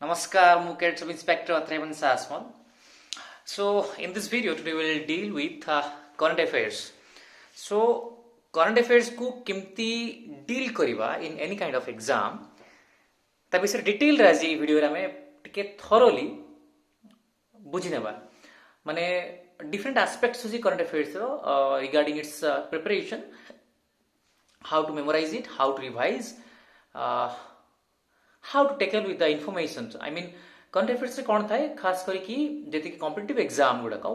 Namaskar, Muket Sub Inspector Atrevan Sasmal. So, in this video today we will deal with current affairs. So, current affairs को किमती deal करिबा in any kind of exam. ता विषय detail राजी video रे हमें टिके thoroughly बुझी नेबा. माने different aspects होची current affairs row regarding its preparation, how to memorize it, how to revise, how to tackle with the information. I mean current affairs रे कौन थाए खास करी कि जति कि कॉम्पिटिटिव एग्जाम गुडा का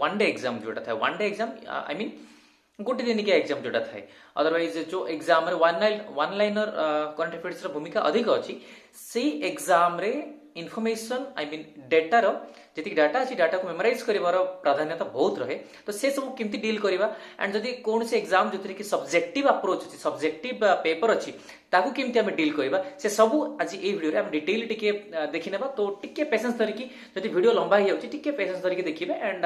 वन डे एग्जाम जोटा था one day exam I mean गोटे दिन के एग्जाम जोटा थाए अदरवाइज जो एग्जाम रे वन लाइनर करंट अफेयर्स रो भूमिका अधिक अछि से एग्जाम रे इनफॉरमेशन आई मीन डेटा रो जति डाटा अछि डाटा को मेमोराइज करिवार प्राधान्यता बहुत रहे तो से सब केमती डील करिवा एंड जति कोन से एग्जाम जति कि सब्जेक्टिव अप्रोच अछि सब्जेक्टिव पेपर अछि ताकू केमती हम डील करिवा से सब आज ए वीडियो रे हम डिटेल टिके देखि नेबा तो टिके पेशेंस धरिकी जति वीडियो लंबा hi जाउछि टिके पेशेंस धरिकी देखिबे and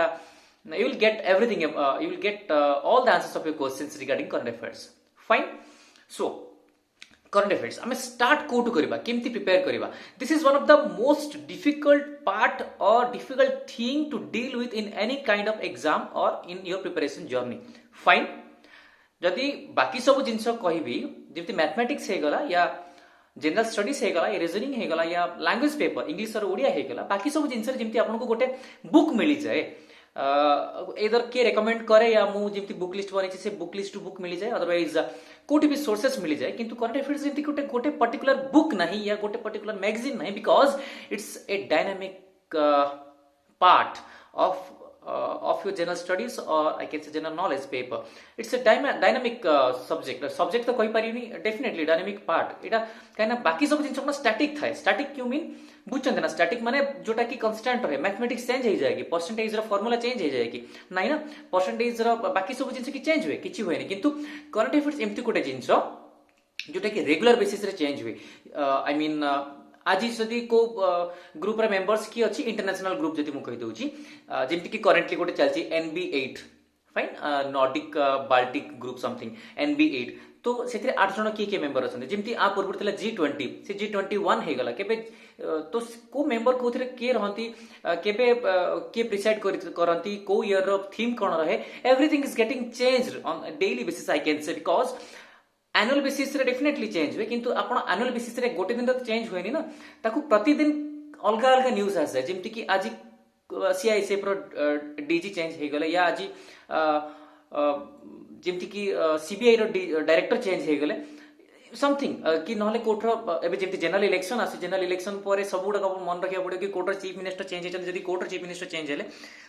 you will get everything you will get all the answers of your questions regarding current affairs. Fine. So current affairs ame start ko to kariba kemti prepare kariba. This is one of the most difficult part or difficult thing to deal with in any kind of exam or in your preparation journey. Fine. जदि बाकी सब जिनस कहबी जेमति mathematics हे गला या general studies हे गला या reasoning हे गला या लैंग्वेज पेपर इंग्लिश और ओडिया हे गला बाकी सब जिनस जेमति आपनको गोटे बुक मिली जाए इधर के रेकमेंड करे या मु जेमति बुक लिस्ट बनै से बुक लिस्ट टू बुक मिली जाए अदरवाइज कोठी भी सोर्सेस मिली जाए किंतु करंट अफेयर्स जेमति गोटे गोटे पर्टिकुलर बुक नहीं या गोटे पर्टिकुलर मैगजीन नहीं because it's a dynamic part of your general studies or I can say general knowledge paper. It's a dynamic subject. Subject तो कोई पारिनी definitely dynamic part. इटा कहना बाकी सब जिन सब ना static था. Static क्यों mean बुझते ना static माने जोटा की constant रहे. Mathematics change ही जाएगी. Percentage रा formula change ही जाएगी. नहीं ना percentage रा बाकी सब जिन से की change हुए किची हुए नहीं. किंतु current affairs एम्प्टी कोटे जिन सो जोटा की regular basis रे change हुए. I mean आज जदि को ग्रुप रे मेंबर्स की अछि इंटरनेशनल ग्रुप जदि मु कहि दोछि जेमति कि करेंटली गोटे चलछि NB8 fine Nordic Baltic group something NB8 तो सेथिरे 8 जण की मेंबर अछन जेमति आ पूर्व थिला G20 से G21 हे गला केबे तो को मेंबर कोथिरे के रहंती केबे के प्रिसाइड करंती को ईयर ऑफ थीम कोन रहे everything is getting changed on daily basis I can say because annual basis रे डेफिनेटली चेंज हुए किंतु आपण एनुअल बेसिस रे गोटे दिन तक चेंज हुएनी ना ताकू प्रतिदिन अलग अलग न्यूज आसे जेमति कि आज CISF रो डीजी चेंज हे गले या आज जेमति कि CBI रो डायरेक्टर चेंज हे गले समथिंग कि नहले कोर्टर एबे जेमति जनरल इलेक्शन आसे जनरल इलेक्शन परे सब गुडा मन रखिया पड़े कि कोर्टर चीफ मिनिस्टर चेंज हेचन जदी कोर्टर चीफ मिनिस्टर चेंज हेले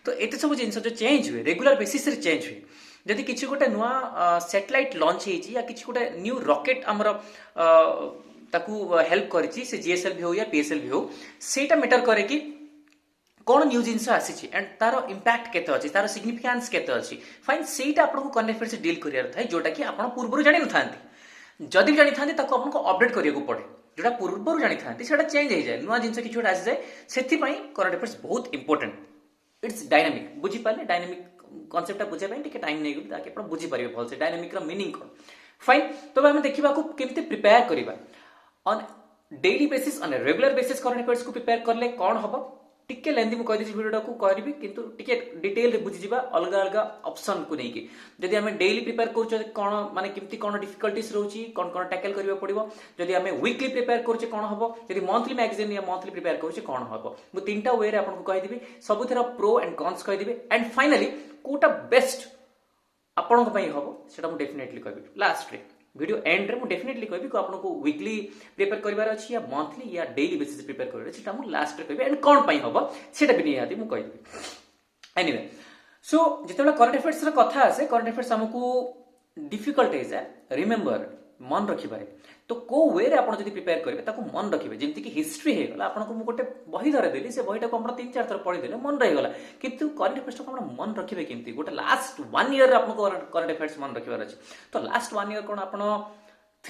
तो एते सब जिंस जो चेंज हुए रेगुलर बेसिस रे चेंज हुए जदि किछि गोटे नुआ सैटेलाइट लॉन्च हेछि या किछि गोटे न्यू रॉकेट हमर ताकू हेल्प करिछि से GSLV हो या PSLV हो सेटा मैटर करे कि कोन न्यू जिंस आसीछि एंड तारो इंपैक्ट केते अछि तारो सिग्निफिकेंस केते अछि फाइन सेटा आपन को कनेक्ट से डील करियार थाय जोटा कि आपन पूर्वरु जानि नथांती जदि जानि थांती ताको आपन को अपडेट करिया को पड़े जोटा पूर्वरु जानि थांती सेटा चेंज हे जाय नुआ जिंस किछि गोटे आसी जाय सेथि पई करंट अफेयर्स बहुत इंपोर्टेंट इट्स डायनामिक बुझी पाले डायनामिक कॉन्सेप्ट बुझे पाई टिके टाइम नै ताकि आपण बुझी परिबे भल से डायनामिक रा मीनिंग कोन फाइन तो हम देखिबा को केमते प्रिपेयर करिबा on daily basis on regular basis current affairs को प्रिपेयर करले कोन हबो टिके लेंदी मु कहि दिस वीडियो को करबी किंतु टिके डिटेल रे बुझी जिबा अलग अलग ऑप्शन को नै कि जदि हमें डेली प्रिपेयर करछ कोन माने केमती कोन डिफिकल्टीज रहउची कोन कोन टैकल करिबा पड़िबो जदि हमें वीकली प्रिपेयर करछ कोन हबो जदि मंथली मैगजीन या मंथली प्रिपेयर करछ कोन हबो मु तीनटा वे रे आपन को कहि दिबी सबुथरा प्रो एंड कॉन्स कहि दिबी एंड फाइनली कोटा बेस्ट आपन को पई हबो सेटा मु डेफिनेटली कहबी लास्ट रे वीडियो एंड रे मु डेफिनेटली कहबी को आपन को वीकली प्रिपेयर करबार अछि या मंथली या डेली बेसिस प्रिपेयर करबार अछि सेटा मु लास्ट रे कहबी एंड कोन पई हबो सेटा भी निहाती मु कहबी एनीवे सो जेतेबेला करंट अफेयर्स रे कथा आसे करंट अफेयर्स हमकु डिफिकल्ट इज रिमेंबर मन रखिबारे तो को वे रे आपण जदी प्रिपेयर करबे ताको मन रखिबे जेमति कि हिस्ट्री हे गला आपण को मु गोटे बही धरे देली से बहीटा को आपण 3-4 थर पढि देले मन रहि गला किंतु करंट अफेयर्स को आपण मन रखिबे केमति गोटे लास्ट 1 ईयर रे आपण को करंट अफेयर्स मन रखिबार अछि तो लास्ट 1 ईयर कोन आपण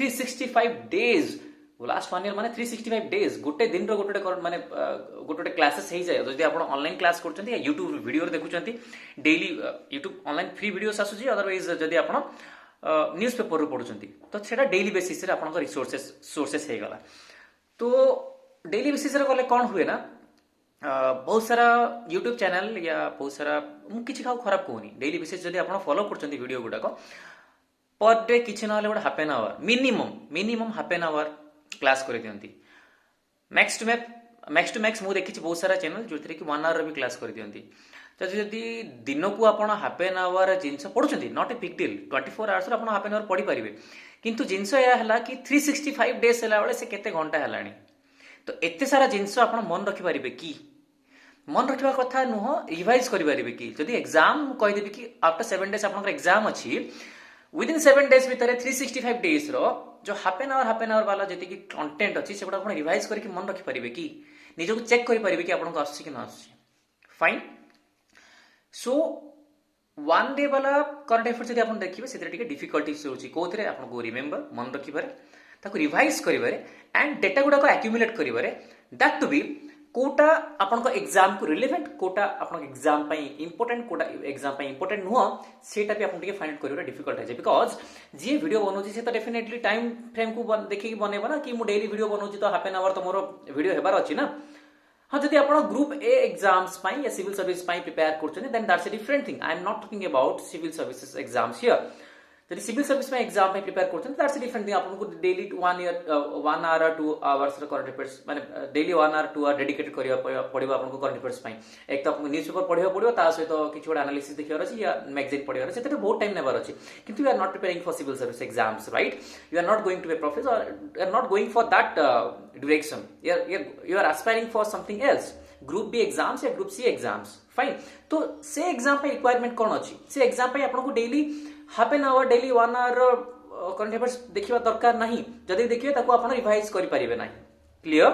365 डेज वो लास्ट 1 ईयर माने 365 डेज गोटे दिन रो गोटे करंट माने गोटे क्लासेस हे जाय जदी आपण ऑनलाइन क्लास करचंती या YouTube वीडियो रे देखुचंती daily YouTube online free videos आसुची अदरवाइज जदी आपण न्यूज पेपर रो पढुचंती तो सेटा डेली बेसिस रे आपण रिसोर्सेस सोर्सेस हे गला तो डेली बेसिस रे कले कौन हुए ना बहुत सारा यूट्यूब चैनल या बहुत सारा किसी का खराब कहूनी डेली बेसिस जब आप फॉलो कर वीडियो गुड़ाक पर डे किसी ना गोटे half an our minimum half an our class कर दिखती मैक्स टू मैक्स मुझे देखी बहुत सारा चैनल जो कि 1 आवर भी क्लास कर दिखती तो जदि दिन को आप हाफ एन आवर जिनस पढ़ुं not a big deal 24 hours आप हाफ एन आवर पढ़ी पारे किंतु जिनस यह कि 365 डेज है से केते घंटा है तो एते सारा जिनस आप मन रखिपारे कि मन रखा कथा नुह रिवाइज करें कि जदि एग्जाम कहीदेवी कि आफ्टर 7 डेज आप एग्जाम अच्छी विदिन 7 डेज भितर 365 डेज रो जो हाफ एन आवर वाला जी कंटेंट अच्छी से गुड़ा रिवाइज करके मन रखिपारे कि निजको चेक करें कि आपको आसुची कि ना आसुची फाइन सो 1 डे वाला करंट अफेयर्स जब आप देखिए से डिफिकल्टीज रोचे कौन आपको रिमेम्बर मन रखिपारे रिवाइज करें एंड डेटा गुड़ाक एक्यूमुलेट करें दैट टू बी कोटा आपन एग्जाम को रिलेवेंट कोटा आपन एग्जाम इंपोर्टेंट कोटा एग्जाम इंपोर्टेंट नुह सेटा भी आपन फाइंड कर डिफिकल्ट है बिकॉज जी वीडियो बनाऊँ से तो डेफिनेटली टाइम फ्रेम को देखिए बनइब ना कि मुझे डेली वीडियो बनाऊँ तो हाफ एन आवर तो मोर वीडियो हेबार अच्छी ना हाँ जब आप ग्रुप ए एग्जाम्स या सिविल सर्विस प्रिपेयर कर then that's a different thing I am not talking about civil services exams here जब सिविल सर्विस में एग्जाम में प्रिपेयर करते हैं दैट्स डिफरेंट थिंग आपको daily 1 hour 2 hours current affairs माने daily 1 hour 2 hour dedicate करिया पड़िबा आपको करंट अफेयर्स एक तो आपको न्यूज़ पेपर पढ़िया पड़ो ता सहित किसी गोटे एनालिसिस देखियार अछि या मैगजीन पढ़ियार अछि सेते बहुत टाइम नेबार अछि किंतु you are not preparing for civil service exams right you are not going to be professor और you are not going for that direction you are aspiring for something else group B exams या group C exams fine तो से exam पे requirement कौन अच्छी से exam पे आपको daily half an hour daily 1 hour current affairs देखा दरकार नहीं जदि देखिए आप रिवाइज करें ना clear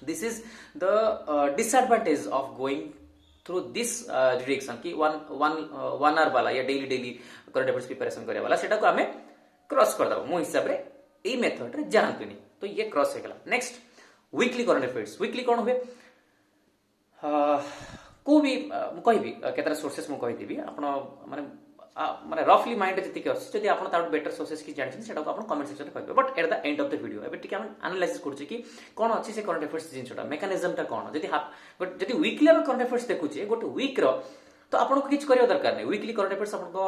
this is the disadvantage of going through this direction कि 1 आवर वाला या डेली करंट अफेयर्स प्रिपरेशन करे वाला सेटा को हमें क्रॉस कर दबो मो हिसाब रे ए मेथड रे जानतुनी तो ये क्रॉस हो गला next weekly current affairs weekly कौन हुए को भी कहबी केतरा सोर्सेस मु कहिदेबी आपण माने माने रफली माइंड जति अच्छी आप बेटर सोर्सेस की जानते हैं आप कमेंट सेक्शन में कहे but at the end of the video एबे टिके हम एनालाइसिस करछे कि कोन अच्छी से करंट अफेयर्स जिनसटा मेकानिज्मटा कोन जदि वीकली हम करंट अफेयर्स देखुछे गोटे वीक रो तो आपको किसी करिया दरकार नहीं वीकली करंट अफेयर्स आपको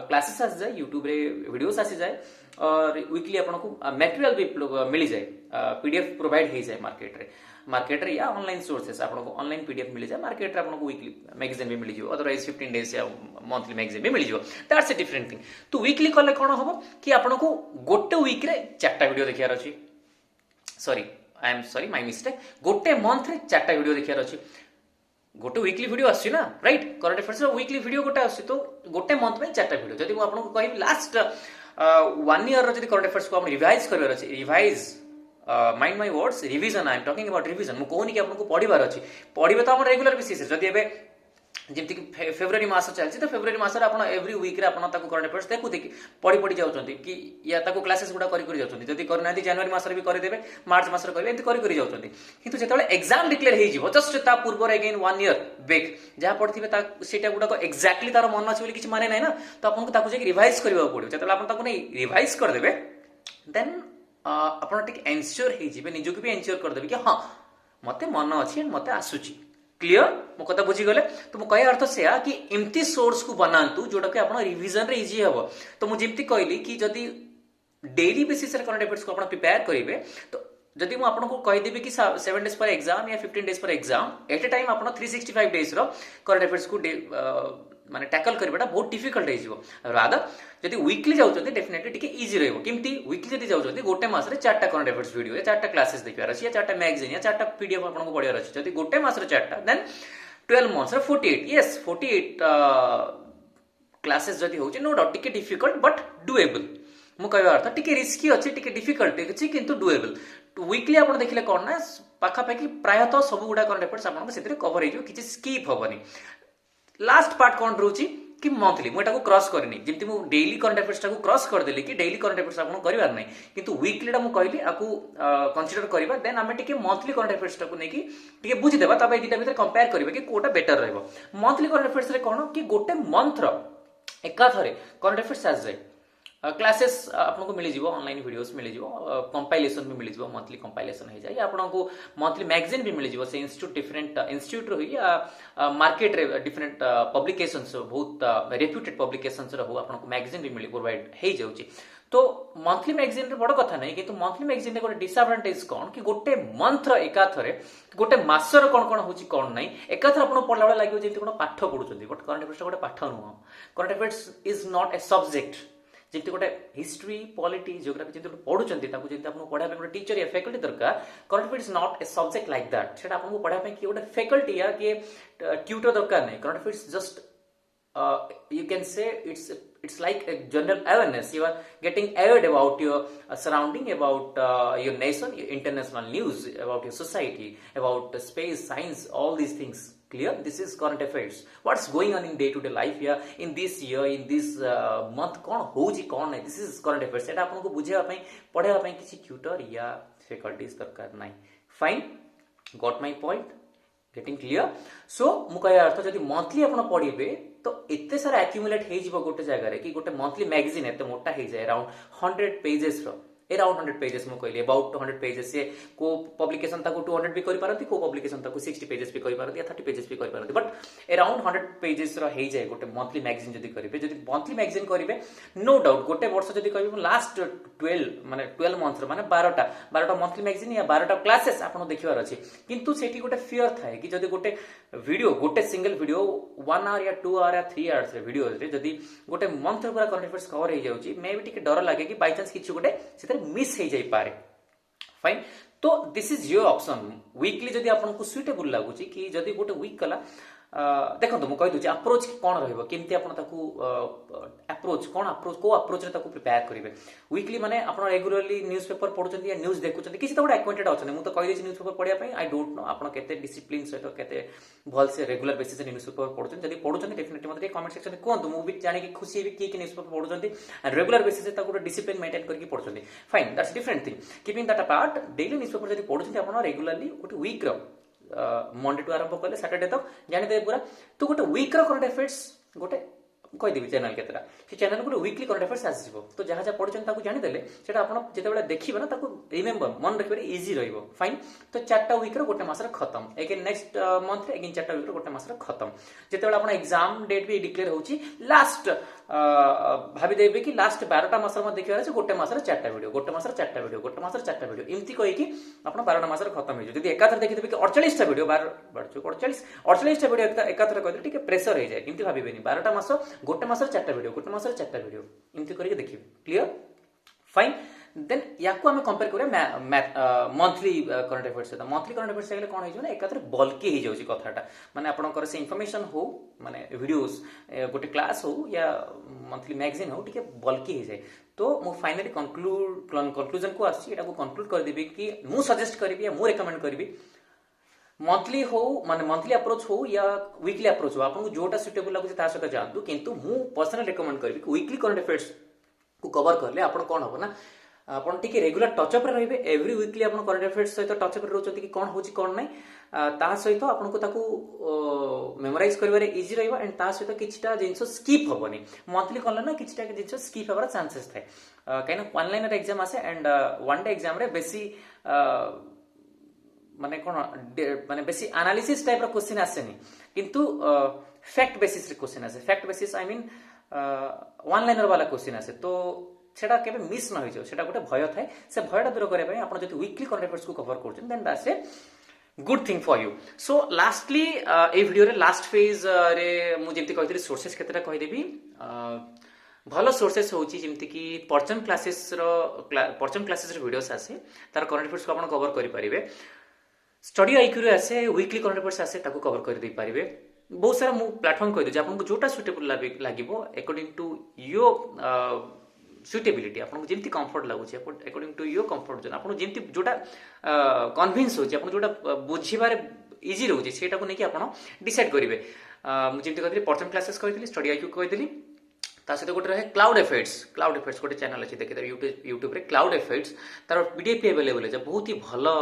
क्लासेस आसी जाए यूट्यूब रे वीडियोस आसी जाए और वीकली आपको मटेरियल भी मिल जाए पीडीएफ प्रोवाइड हो जाए मार्केट रे या ऑनलाइन सोर्सेस आपको ऑनलाइन पीडीएफ मिल जाए मार्केट रे आपको वीकली मैगजीन भी मिल जाए अदरवाइज 15 डेज या मंथली मैगजीन भी मिल जाए दैट्स ए डिफरेंट थिंग तो वीकली कले कौन हम कि आपको गोटे वीक रे 4टा वीडियो देखियार अछि I am sorry my mistake गोटे मंथ रे 4टा वीडियो देखियार अछि गोटे वीकली वीडियो आसी ना right current affairs weekly video गोटे आसी तो गोटे मंथ में 4टा वीडियो जदि आपको कहि लास्ट 1 ईयर रो जदि करंट अफेयर्स को आप रिवाइज करबार अछि revise mind my words revision I am talking about revision मु कहूनी कि आपको पढ़िबार अछि पढ़िबे तो हम रेगुलर बेसिस जदि एबे जमती कि फेब्रुआरी मास चलछि तो फेब्रुआरी मास रे आपण एवरी वीक रे आपण ताको करंट अफेयर्स देखु देखि पढ़ी जाउछंती कि या ताको क्लासेस गुडा करि जाउछंती जदि करनाथि जनवरी मास रे भी करि देबे मार्च मास रे करिवे एंती करि जाउछंती किंतु जेतले एग्जाम डिक्लेयर हे जिवो जस्ट ता पूर्व अगेन 1 ईयर बैक जहा पढ़थिबे ता सेटा गुडा को एक्जेक्टली तार मन अछि बोली किछ माने नै ना तो आपन ताको जे रिवाइज करबा पड़ियो जेतले आपन ताको नै रिवाइज कर देबे देन आपण टिक एन्श्योर हे जिवे निजो भी एन्श्योर कर देबे कि हां मते मन अछि मते आसुची क्लियर मो कथा बुझी गले तो मो कहे अर्थ से कि एमती सोर्स को बनातु जोटा कि आपण रिवीजन रे इजी हबो तो मु जेमती कहली कि जदी डेली बेसिस रे करंट अफेयर्स को आपण प्रिपेयर करिवे तो जदि मु आपन को कहि देबे कि 7 डेज पर एग्जाम या 15 डेज पर एग्जाम एट ए टाइम आपण 365 डेज रो करंट अफेयर्स को माने टैकल करबाटा बहुत डिफिकल्ट हे जिवो रादर जदि वीकली जाउछथि डेफिनेटली टिके इजी रहबो किमती वीकली जदि जाउछथि गोटे मास रे 4टा करंट अफेयर्स वीडियो या 4टा क्लासेस देखियार अछि या 4टा मैगजीन या 4टा पीडीएफ आपन को पढियार अछि जदि गोटे मास रे 4टा देन 12 मंथ्स रे 48 यस 48 क्लासेस जदि होछि नो डाउट टिके डिफिकल्ट बट डुएबल मु कहबा अर्थ टिके रिस्की अछि टिके डिफिकल्ट अछि किंतु डुएबल वीकली आपन देखिले कोन ना पाखा पाखी प्रायतः सब गुडा करंट अफेयर्स आपन को सेतिर कवर हे जो किछि स्किप होबनी लास्ट पार्ट कौन रोची कि मंथली मुझे क्रॉस करनी जमी मुझे डेली करंट अफेयर्स क्रॉस करदेली कि डेली करंट अफेयर्स आपको करार नहीं किंतु वीकली मुझे कहली आपको कंसीडर करवा देन आम टे मंथली करंट अफेयर्स को लेकिन बुझीदेवा तब दुटा भितर कंपेयर करेंगे कि कोटा बेटर रहा मंथली करंट अफेयर्स कौन कि गोटे मंथ एकाथरे करंट अफेयर्स आस जाए क्लासेस आपको मिल जाव ऑनलाइन वीडियोस मिल जाव कंपाइलेशन भी मिल जाव मंथली कंपाइलेशन हो जाए आपको मंथली मैगजीन भी मिल जाव से इंस्टीट्यूट डिफरेंट इंस्टीट्यूट रही मार्केट रे डिफरेंट पब्लिकेशंस बहुत रेप्यूटेड पब्लिकेशंस रो आपको मैगजीन भी मिल प्रोवाइड हो जाउची तो मंथली मैगजीन रे बड़ कथा नहीं किंतु मंथली मैगजीन रे गोटे डिसएडवांटेज कौन कि गोटे मंथ रो एकाथरे गोटे मासर कौन कौन होची कौन नहीं एकाथरे आपन पढला वाला लागियो जेति कोन पाठ पढुचंदी बट करंट अफेयर्स गोटे पाठ नुह current affairs is not a subject जमी गोटे हिस्ट्री पॉलिटी जियोग्राफी जब पढ़ुं जब आपको पढ़ाई गोटे टीचर या फैकल्टी दरकार current affairs is not a subject like that से आपको पढ़ाई किए गोटे फैकल्टी या किए ट्यूटर दरकार नहीं current affairs just you can say it's like a general awareness you are getting aware about your surrounding about your nation your international news about your society about space science all these things clear this is current affairs what's going on in day to day life here in this year in this month kon hoji kon nahi this is current affairs eta apanku bujheba pai padheba pai kichi tutor ya faculties darkar nahi fine got my point getting clear so मु कहया अर्थ जदि monthly आपण पढ़िबे तो एते सारा accumulate हे जिवो गोटे जगह रे कि गोटे मंथली मैगजीन एते मोटा हे जाय अराउंड 100 पेजेस रो अराउंड 100 पेजेस मु कहली अबाउट 100 पेजेस से को पब्लिकेशन ताको 200 भी करि पारती को पब्लिकेशन ताको 60 पेजेस भी करि पारती या 30 पेजेस भी करि पारती बट अराउंड 100 पेजेस रो हे जाय गोटे मंथली मैगजीन जदि करिवे जदि मंथली मैगजीन करिवे नो डाउट गोटे वर्ष जदि करिवे लास्ट 12 माने 12 मंथ रो माने 12टा मंथली मैगजीन या 12टा क्लासेस आपण देखिवार अछि किंतु सेठी गोटे फियर थाए कि जदि गोटे वीडियो गोटे सिंगल वीडियो 1 आवर या 2 आवर या 3 आवर्स रे वीडियो रे जदि गोटे मंथ रे पूरा करंट अफेयर्स कवर हे जाउची मे भी टिके डर लागे कि बाय चांस किछु गोटे सेते मिस हो जाई पारे फाइन तो this is your option weekly जदि आपको सुइटेबल लगुच कि जदि गोटे वीक कला देखो मु कहि दूची अप्रोच कौन रहइबो केमती आपण ताकू अप्रोच कौन अप्रोच को अप्रोच रे ताकू प्रिपेयर करिवे वीकली माने आपण रेगुलरली न्यूज़पेपर पढुचंती या न्यूज़ देखुचंती किछि तो गोटे अक्वाइंटेड अछन मु तो कहि देछि न्यूज़पेपर पढिया पई आई डोंट नो आपण केते डिसिप्लिन सहित केते भल से रेगुलर बेसिस रे न्यूज़पेपर पढुचंती जदि पढुचंती डेफिनेटली मते कमेंट सेक्शन में कोन मु भी जानि कि खुशी हेबी कि न्यूज़पेपर पढुचंती एंड रेगुलर बेसिस रे ताकू डिसिप्लिन मेंटेन करके पढुचंती fine that's different thing keeping that apart daily newspaper जदि पढुचंती आपण रेगुलरली गोटे वीक रो मंडे टू आरंभ कले सैटरडे तक जानिदेवे पूरा तो गोटे वीक रो करंट अफेयर्स गोटे कहीदेवी चैनल केतरा से चैनल गोटे वीकली करंट अफेयर्स आसीबो तो जहाँ जहाँ पढ़ुछन ताकू जानिदेले सेटा आपण जेतेबेले देखिबे ना ताकू रिमेंबर मन रखिबे इजी रहइबो फाइन तो 4टा वीक रो गोटे मास रे खत्म अगेन नेक्स्ट मंथ रे अगेन 4टा वीक रो गोटे मास रे खत्म जेतेबेले आपण एग्जाम डेट भी डिक्लेयर होची लास्ट भाभी देबे कि लास्ट 12टा मास रे म देखिबार अछि गोटे मास रे 4टा वीडियो गोटे मास रे 4टा वीडियो गोटे मास रे 4टा वीडियो इमती कहि कि आपण 12टा मास रे खत्म हो जदी एकाथर देखि देबे कि 48टा वीडियो 48टा वीडियो एकाथर कहि देबे प्रेशर हो जाए इमती भाबिबेनी 12टा मास गोटे मास रे 4टा वीडियो गोटे मास रे 4टा वीडियो इमती करके देखिबे क्लियर फाइन देन याकू आमे कंपेयर करिया मंथली करंट अफेयर्स सहित मंथली करंट अफेयर्स हेले कोन होइजो ना एकाथरे बल्की हो जाउची कथाटा माने आपनकर से इंफॉर्मेशन हो माने वीडियोस गोटे क्लास हो या मंथली मैगजीन हो टिके बल्की हो जाए तो मु फाइनली कंक्लूजन को आसी एटा को कंक्लूड कर देबी कि मु सजेस्ट करबी या मु रेकमेंड करबी मंथली हो माने मंथली अप्रोच हो या वीकली अप्रोच हो आपको जोटा सुटेबल लागुचे ता सहित जानतु किंतु मु पर्सनल रेकमेंड करबी कि वीकली करंट अफेयर्स को कवर करले आपण कोन हो ना आपण टिके रेगुलर टचअप रे रहिबे एवरी वीकली आपण करंट अफेयर्स सहित टचअप रे रहउछथि कि कोन होची कोन नै ता सहित आपण को ताकू मेमोराइज करिवारे इजी रहइबा एंड ता सहित किछटा जिंसो स्किप होबनी मंथली कोन ना किछटा के जिंसो स्किप होबार चांसेस थाए काइना वन लाइनर एग्जाम आसे एंड वन डे एग्जाम रे बेसी माने कोन माने बेसी एनालिसिस टाइप रो क्वेश्चन आसेनी किंतु फैक्ट बेसिस रे क्वेश्चन आसे fact basis I mean one liner वाला क्वेश्चन आसे तो सेटा केबे मिस न होई जाउ सेटा गोटे भय थाए से भयटा दूर करे पय आपण जति वीकली करंट अफेयर्स को कवर करछन then that's a good thing for you so lastly a video रे लास्ट फेज रे मु जेमति कहितली सोर्सेस केतेटा कहि देबी भलो सोर्सेस होची जेमति कि पर्चन क्लासेस रो वीडियोस आसे तार करंट अफेयर्स को आपण कवर करि परिबे स्टडी आईक्यू रे आसे वीकली करंट अफेयर्स आसे ताको कवर कर दे पारिबे बहुत सारा मु प्लेटफॉर्म कहि दे आपन जोटा सुटेबल लागिबो अकॉर्डिंग टू योर सुटेबिलिटी आपन जेमति कंफर्ट लागुची according to your comfort zone आपन जेमति जोटा कन्विंस होची आपन जोटा बुझिबारे इजी रहउची सेटा को नेकी आपन डिसाइड करिवे मु जेमति कहथि पर्सन क्लासेस कहितली स्टडी आईक्यू कहितली ता सहित गोटे रहे क्लाउड इफेक्ट्स गोटे चैनल अच्छी देखिए यूट्यूब रे क्लाउड इफेक्ट्स तार पीडीएफ अवेलेबल है बहुत ही भल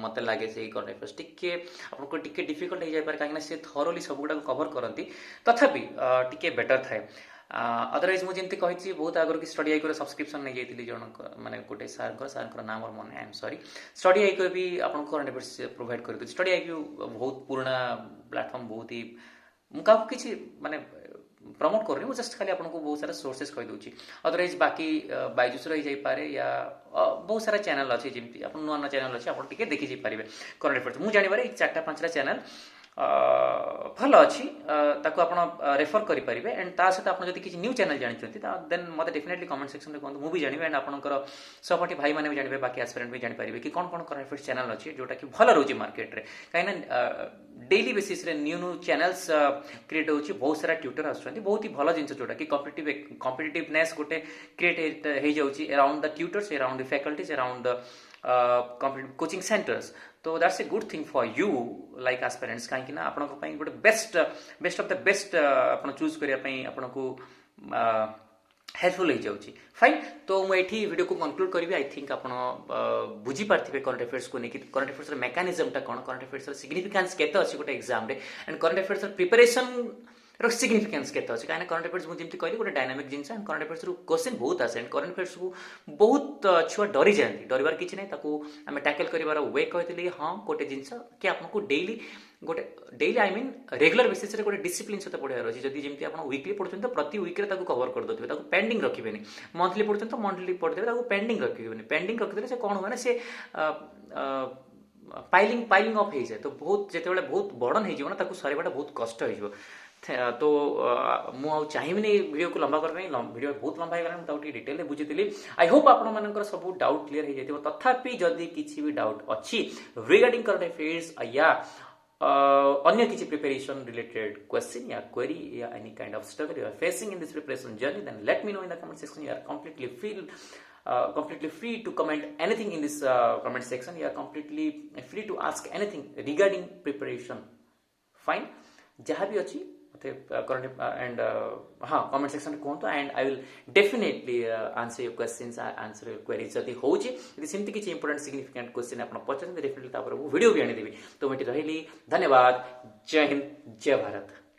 मत लगे से करंट अफेयर्स टिके आपको टिके डिफिकल्ट हो जाय पारे काहे से थरोली सब गुडा कवर करंती तथापि टिके बेटर थाए अदरवाइज मुझे कही बहुत आगर कि स्टडी आई सब्सक्रिप्शन नहीं जाइए जन माने गोटे सार नाम और मन आई एम सॉरी स्टडी आई भी आपको करंट अफेयर्स प्रोवाइड कर स्टडी आई बहुत पुराना प्लेटफॉर्म बहुत ही मुझे किसी माने प्रमोट कर रही जस्ट खाली आपको बहुत सारा सोर्सेस कहीदे अदरवाइज बाकी बाइजुस रही पारे या बहुत सारा चैनल अच्छे जमी आप नुआ नुआ चैनल अच्छे आप देखी पारे करंट अफेयर्स मुझे जानवर 4टा 5टा चैनल भल अच्छी ताको आप रेफर करेंगे एंड ता सहित आप किसी न्यू चैनल जानते देन मत डेफिनेटली कमेंट सेक्शन में कहूँ मुझे जानी एंड आपंकर सहपाठी भाई मैंने भी जानते बाकी एस्पिरेंट भी जानीपारे कि कौन कौन करंट अफेयर्स चैनल अच्छी जोटा कि भल रोचे मार्केट में कहीं डेली बेसिस रे न्यू न्यू चैनल्स क्रिएट होची बहुत सारा ट्यूटर आसुछंती बहुत ही भल जिनस जोटा कि कॉम्पिटिटिवनेस गोटे क्रिएट हो जाउची around the tutors around the faculties around the coaching centers तो that's a good thing for you like aspirants कहीं आपण गोटे बेस्ट ऑफ द बेस्ट आप चूज करने आपको हेल्पफुल हो जाऊँगी फाइन तो मुझे वीडियो को कंक्लूड करी आई थिंक आप बुझीपारे करंट अफेयर्स को लेकिन करंट अफेयर्स मेकानिजमटा कौन करंट अफेयर्स सिग्निफिकेंस केते अच्छी गोटे एग्जाम रे and current affairs preparation significance केते अच्छे कहीं करंट अफेयर्स मुझे कहली गोटे dynamic genus and current affairs question बहुत आसे एंड करंट अफेयर्स को बहुत छुआ डरी जाती डरबार किसी ना आम टैकल कर वे कहते हाँ गोटे जिनस कि आपको daily I mean regular basis रे गोटे डिसिप्लिन सहित पढ़ार अच्छी जब जमी आप वीकली पढ़ुं तो प्रति वीक कवर कर देते पेंडिंग रखिए मंथली पढ़ुं तो मंथली पढ़ते पेंडिंग रखिए पेंडिंग रखिदे से कौन हुए ना से पाइलिंग अफ हो जाए तो बहुत जिते बहुत बर्डन हो सरेबाटा बहुत कष्ट हो तो मुझे चाहिए वीडियो को लंबा करने वीडियो बहुत लंबा हो गला डिटेल बुझी आई होप आप सब डाउट क्लीयर हो जाए तथापि जदि किसी भी डाउट अच्छी रिगार्डिंग करंट अफेयर्स या अन्य किसी प्रिपरेशन रिलेटेड क्वेश्चन या क्वेरी या any kind of struggle you are facing in this preparation journey then let me know in the comment section you are completely free to comment anything in this comment section you are completely free to ask anything regarding preparation fine जहाँ भी अच्छी current and हाँ comment section में कहूँ and I will definitely answer your questions answer your queries जदि होची यदि सेमती किसी important significant question आप पचार definitely तापर वो वीडियो भी आनी देवी तो मैं रही धन्यवाद जय हिंद जय भारत।